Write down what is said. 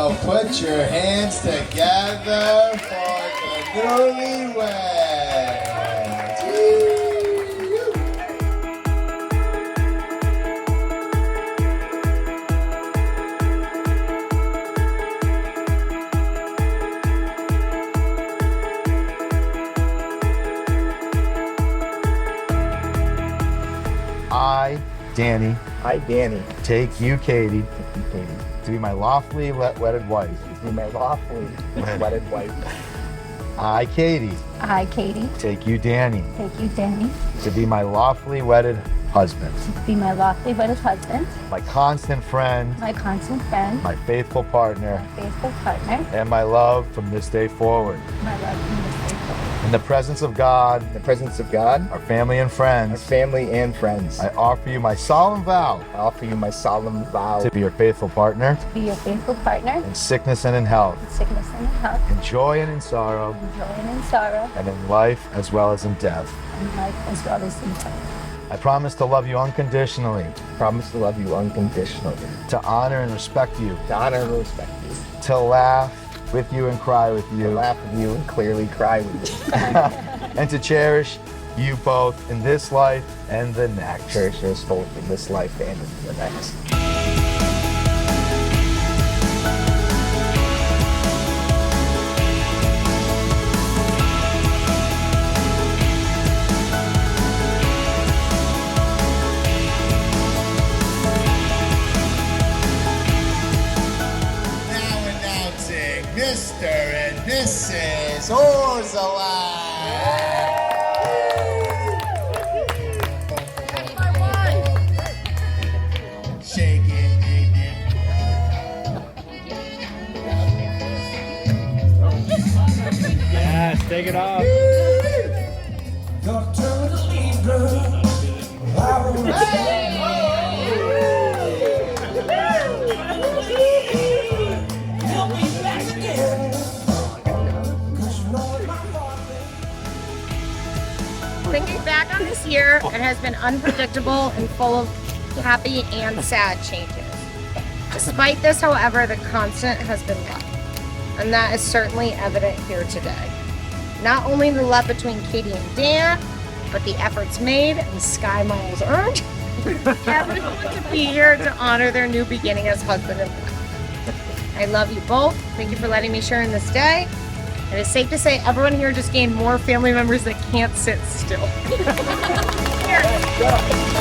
So put your hands together for the newlyweds. Woo! I, Danny, take you, Katie, Katie, to be my lawfully wedded wife. to be my lawfully wedded wife. I, Katie, Katie, take you, Danny, take you, Danny, to be my lawfully wedded husband, to be my lawfully wedded husband, my constant friend, my constant friend, my faithful partner, my faithful partner, and my love from this day forward. my love from this day forward. In the presence of God, In the presence of God, our family and our friends, family and friends, I offer you my solemn vow I offer you my solemn vow to be your faithful partner Be your faithful partner in sickness and in health, in sickness and in health, in joy and in sorrow, in joy and in sorrow, and in life as well as in death. in life as well as in death. I promise to love you unconditionally, promise to love you unconditionally, to honor and respect you, to honor and respect you, to laugh with you and cry with to you, laugh with you and clearly cry with you, and to cherish you both in this life and the next. cherish us both in this life and in the next. Now announcing Mr. and Mrs. Orzala. Shaking, Yes, take it off. Thinking back on this year, it has been unpredictable and full of happy and sad changes. Despite this, however, the constant has been love, and that is certainly evident here today. Not only the love between Katie and Dan, but the efforts made and the sky miles earned. Everyone to be here to honor their new beginning as husband and wife. I love you both. Thank you for letting me share in this day. It is safe to say everyone here just gained more family members that can't sit still. Here.